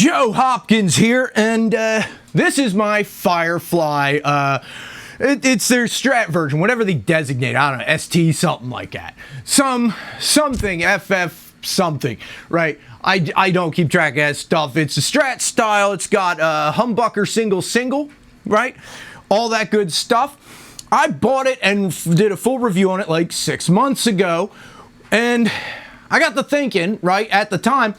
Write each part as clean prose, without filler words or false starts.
Joe Hopkins here, and this is my Firefly. It's their Strat version, whatever they designate. I don't know, ST something like that. Something FF something, right? I don't keep track of that stuff. It's a Strat style. It's got humbucker single, right? All that good stuff. I bought it and did a full review on it like 6 months ago, and I got to thinking, right, at the time,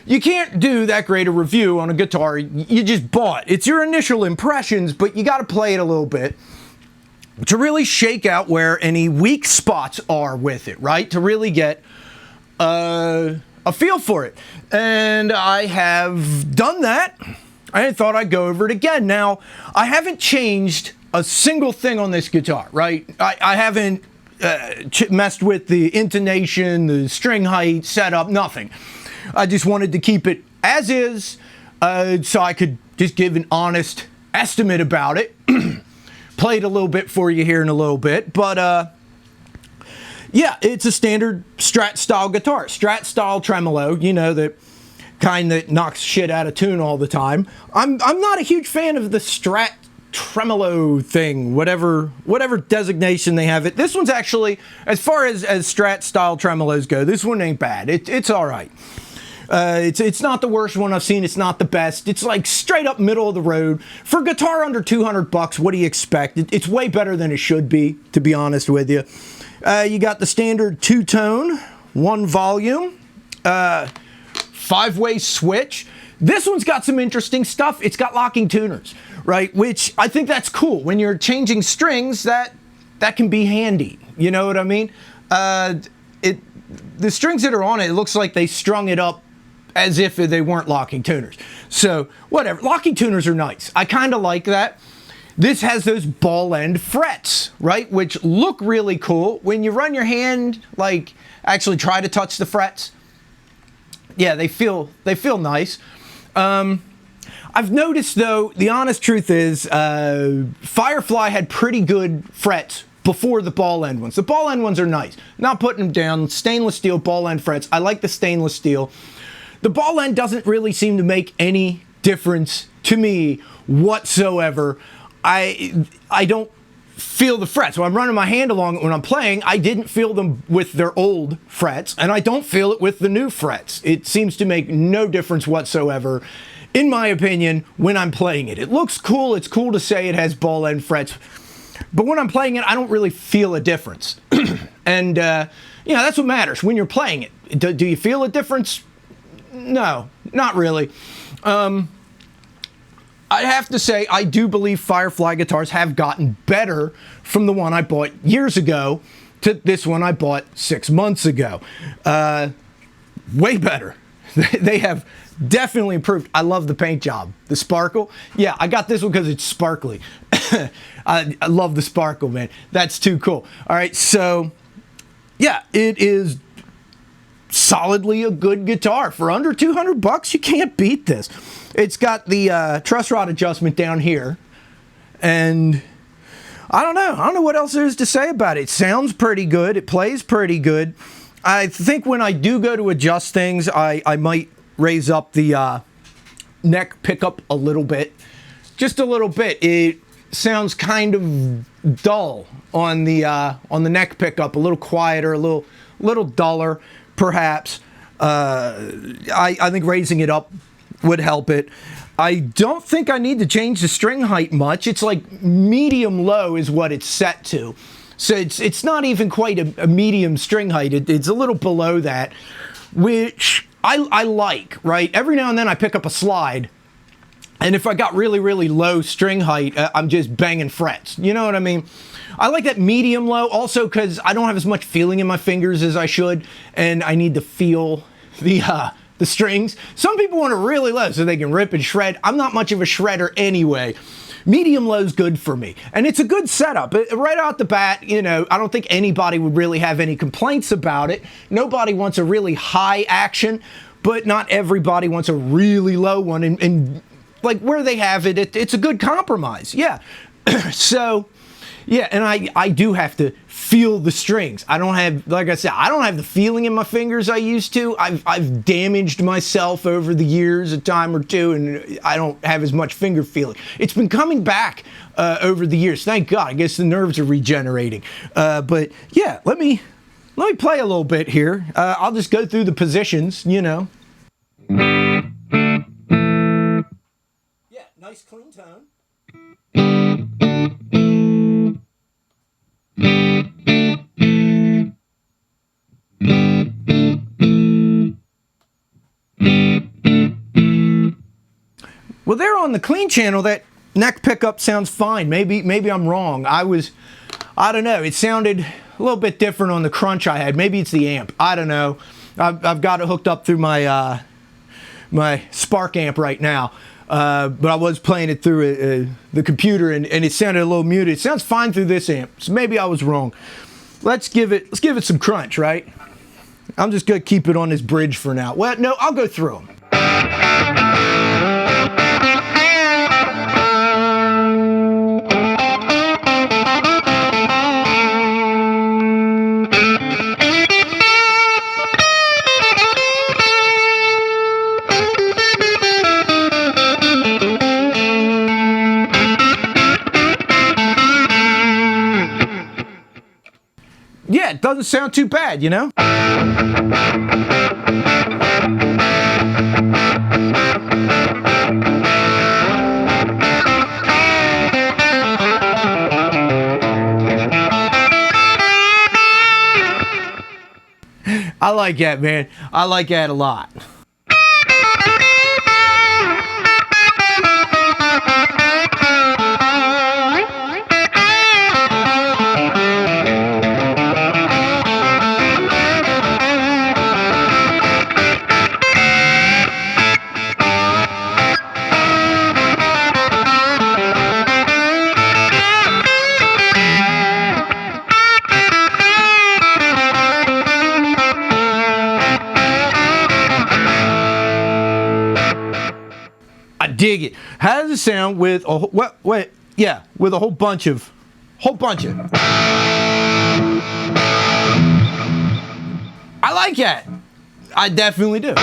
you can't do that great a review on a guitar you just bought. It's your initial impressions, but you got to play it a little bit to really shake out where any weak spots are with it, right? To really get a feel for it. And I have done that. I thought I'd go over it again. Now, I haven't changed a single thing on this guitar, right? I haven't messed with the intonation, the string height, setup, nothing. I just wanted to keep it as is, so I could just give an honest estimate about it. Play it a little bit for you here in a little bit, but yeah, it's a standard Strat style guitar. Strat style tremolo, you know, the kind that knocks shit out of tune all the time. I'm not a huge fan of the Strat tremolo thing, whatever designation they have it. This one's actually, as far as Strat style tremolos go, this one ain't bad. It's all right. It's not the worst one I've seen. It's not the best. It's like straight up middle of the road. For a guitar under 200 bucks, what do you expect? It's way better than it should be, to be honest with you. You got the standard two-tone, one volume, 5-way switch. This one's got some interesting stuff. It's got locking tuners, right? Which I think that's cool. When you're changing strings, that can be handy. You know what I mean? The strings that are on it, it looks like they strung it up as if they weren't locking tuners. So, whatever. Locking tuners are nice. I kind of like that. This has those ball end frets, right? Which look really cool. When you run your hand, like, actually try to touch the frets, yeah, they feel nice. I've noticed, though, the honest truth is, Firefly had pretty good frets before the ball end ones. The ball end ones are nice. Not putting them down. Stainless steel ball end frets. I like the stainless steel. The ball end doesn't really seem to make any difference to me whatsoever. I don't feel the frets. When I'm running my hand along it when I'm playing, I didn't feel them with their old frets, and I don't feel it with the new frets. It seems to make no difference whatsoever, in my opinion, when I'm playing it. It looks cool. It's cool to say it has ball end frets, but when I'm playing it, I don't really feel a difference. And, you know, that's what matters when you're playing it. Do you feel a difference? No, not really. I have to say, I do believe Firefly guitars have gotten better from the one I bought years ago to this one I bought 6 months ago. Way better. They have definitely improved. I love the paint job. The sparkle. Yeah, I got this one because it's sparkly. I love the sparkle, man. That's too cool. All right, so yeah, it is solidly a good guitar. For under 200 bucks, you can't beat this. It's got the truss rod adjustment down here, and I don't know what else there is to say about it. It sounds pretty good. It plays pretty good. I think when I do go to adjust things, I might raise up the neck pickup a little bit. Just a little bit. It sounds kind of dull on the neck pickup, a little quieter, a little duller, perhaps. I think raising it up would help it. I don't think I need to change the string height much. It's like medium low is what it's set to. So it's not even quite a medium string height. It's a little below that, which I like, right? Every now and then I pick up a slide, and if I got really, really low string height, I'm just banging frets. You know what I mean? I like that medium low also because I don't have as much feeling in my fingers as I should, and I need to feel the strings. Some people want it really low so they can rip and shred. I'm not much of a shredder anyway. Medium low is good for me, and it's a good setup. Right out the bat, you know, I don't think anybody would really have any complaints about it. Nobody wants a really high action, but not everybody wants a really low one, and like where they have it, it's a good compromise. Yeah. So Yeah, and I do have to feel the strings. I don't have, like I said, I don't have the feeling in my fingers I used to. I've damaged myself over the years a time or two, and I don't have as much finger feeling. It's been coming back over the years. Thank God. I guess the nerves are regenerating. But yeah, let me play a little bit here. I'll just go through the positions, you know. Yeah, nice clean tone. Well, there on the clean channel, that neck pickup sounds fine. Maybe I'm wrong. I don't know. It sounded a little bit different on the crunch I had. Maybe it's the amp. I don't know. I've got it hooked up through my my Spark amp right now. But I was playing it through the computer, and it sounded a little muted. It sounds fine through this amp, so maybe I was wrong. Let's give it some crunch, right? I'm just gonna keep it on this bridge for now. Well, no, I'll go through them. Yeah, it doesn't sound too bad, you know? I like that, man. I like that a lot. I dig it. How does it sound with a with a whole bunch of I like that. I definitely do.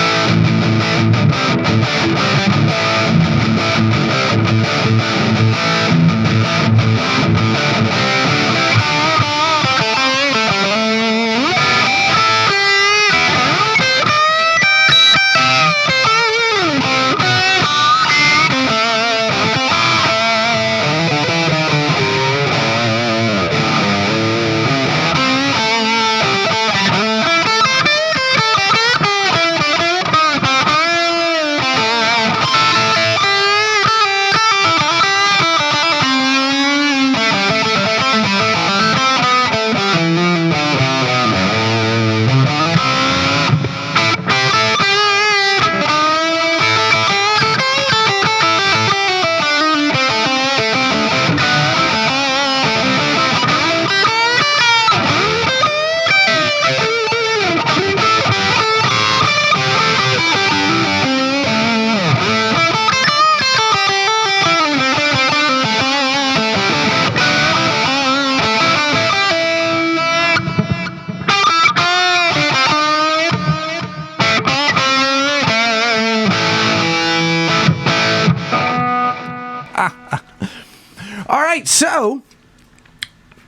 All right, so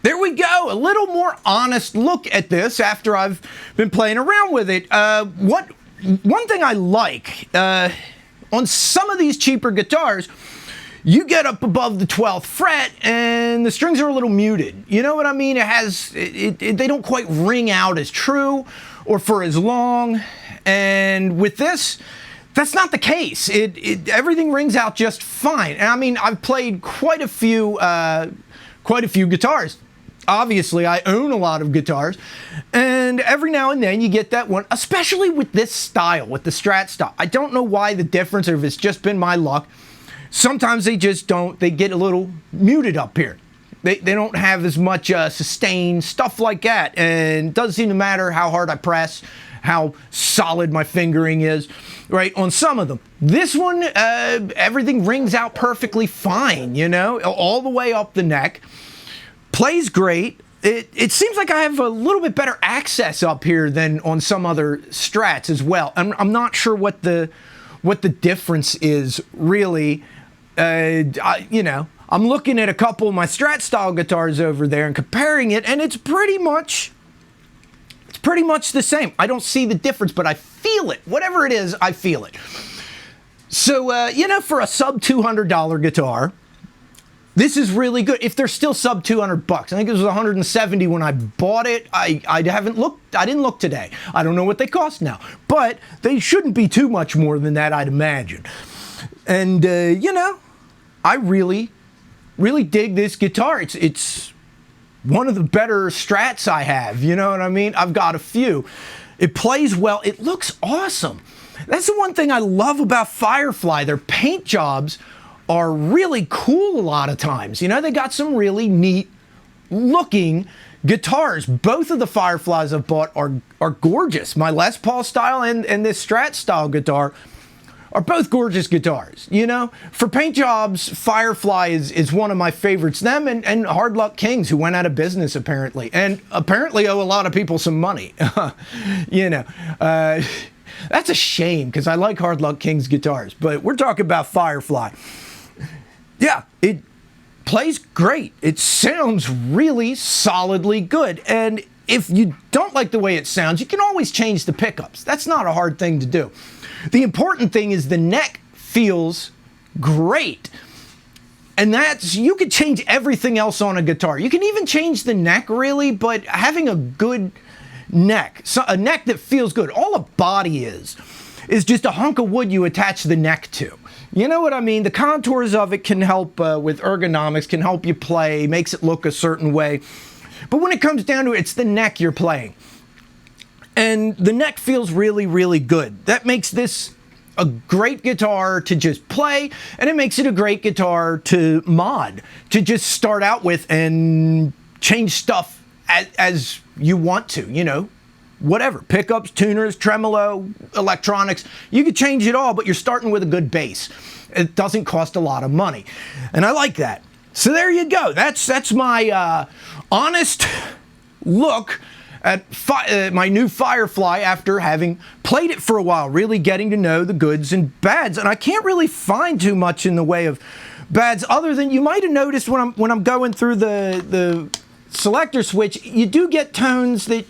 there we go. A little more honest look at this after I've been playing around with it. One thing I like on some of these cheaper guitars, you get up above the 12th fret and the strings are a little muted. You know what I mean? They don't quite ring out as true or for as long. And with this, that's not the case. Everything rings out just fine. And I mean, I've played quite a few guitars. Obviously, I own a lot of guitars, and every now and then you get that one, especially with this style, with the Strat style. I don't know why the difference, or if it's just been my luck. Sometimes they just don't. They get a little muted up here. They don't have as much sustain, stuff like that, and it doesn't seem to matter how hard I press, how solid my fingering is, right, on some of them. This one, everything rings out perfectly fine, you know, all the way up the neck. Plays great. It seems like I have a little bit better access up here than on some other Strats as well. I'm not sure what the difference is really. You know, I'm looking at a couple of my Strat style guitars over there and comparing it, and it's pretty much the same. I don't see the difference, but I feel it. Whatever it is, I feel it. So, you know, for a sub $200 guitar, this is really good. If they're still sub 200 bucks, I think it was 170 when I bought it. I haven't looked. I didn't look today. I don't know what they cost now, but they shouldn't be too much more than that, I'd imagine. And you know, I really dig this guitar. It's one of the better Strats I have. You know what I mean? I've got a few. It plays well. It looks awesome. That's the one thing I love about Firefly. Their paint jobs are really cool a lot of times. You know, they got some really neat looking guitars. Both of the Fireflies I've bought are gorgeous. My Les Paul style and this Strat style guitar are both gorgeous guitars. You know, for paint jobs, Firefly is one of my favorites. Them and Hard Luck Kings, who went out of business apparently, and apparently owe a lot of people some money. You know, that's a shame because I like Hard Luck King's guitars, but we're talking about Firefly. Yeah, it plays great. It sounds really solidly good. And if you don't like the way it sounds, you can always change the pickups. That's not a hard thing to do. The important thing is the neck feels great. And that's, you could change everything else on a guitar. You can even change the neck really, but having a good neck, so a neck that feels good, all a body is just a hunk of wood you attach the neck to. You know what I mean? The contours of it can help with ergonomics, can help you play, makes it look a certain way. But when it comes down to it, it's the neck you're playing. And the neck feels really, really good. That makes this a great guitar to just play, and it makes it a great guitar to mod, to just start out with and change stuff as you want to, you know. Whatever, pickups, tuners, tremolo, electronics, you could change it all, but you're starting with a good bass. It doesn't cost a lot of money, and I like that. So there you go. That's my honest look at my new Firefly after having played it for a while, really getting to know the goods and bads. And I can't really find too much in the way of bads other than you might have noticed when I'm going through the selector switch, you do get tones that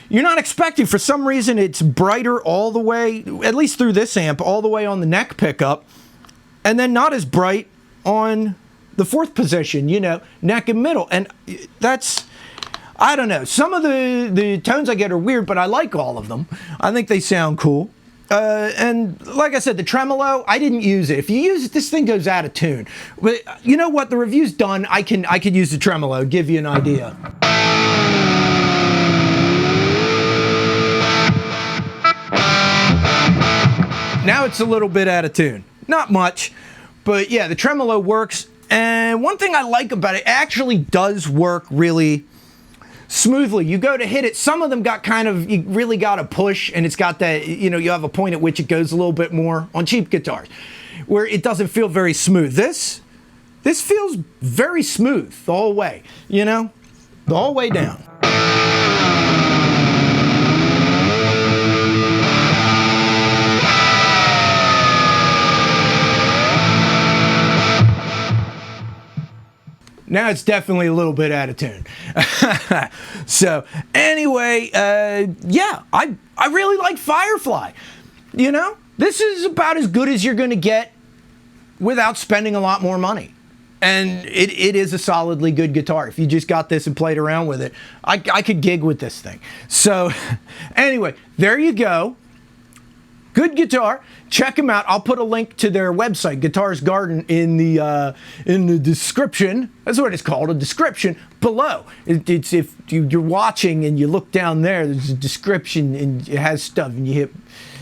you're not expecting. For some reason, it's brighter all the way, at least through this amp, all the way on the neck pickup, and then not as bright on the fourth position, you know, neck and middle. And that's, I don't know. Some of the tones I get are weird, but I like all of them. I think they sound cool. And like I said, the tremolo, I didn't use it. If you use it, this thing goes out of tune. But you know what? The review's done. I could use the tremolo, give you an idea. Now it's a little bit out of tune. Not much, but yeah, the tremolo works. And one thing I like about it, it actually does work really smoothly. You go to hit it, some of them got kind of, you really got to push, and it's got that, you know, you have a point at which it goes a little bit more on cheap guitars, where it doesn't feel very smooth. This feels very smooth the whole way, you know, the whole way down. Now it's definitely a little bit out of tune. So anyway, yeah, I really like Firefly. You know, this is about as good as you're going to get without spending a lot more money. And it is a solidly good guitar. If you just got this and played around with it, I could gig with this thing. So anyway, there you go. Good guitar. Check them out. I'll put a link to their website, Guitars Garden, in the description. That's what it's called, a description below. It's if you're watching and you look down there, there's a description and it has stuff, and you hit.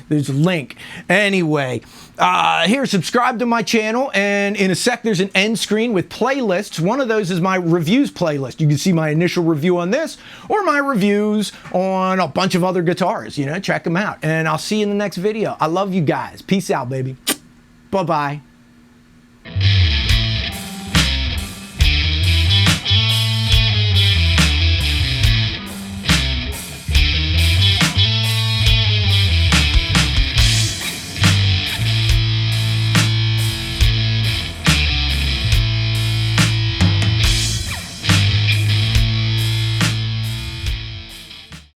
There's a link. Anyway, here, subscribe to my channel, and in a sec there's an end screen with playlists. One of those is my reviews playlist. You can see my initial review on this, or my reviews on a bunch of other guitars. You know, check them out. And I'll see you in the next video. I love you guys. Peace out, baby. Bye-bye.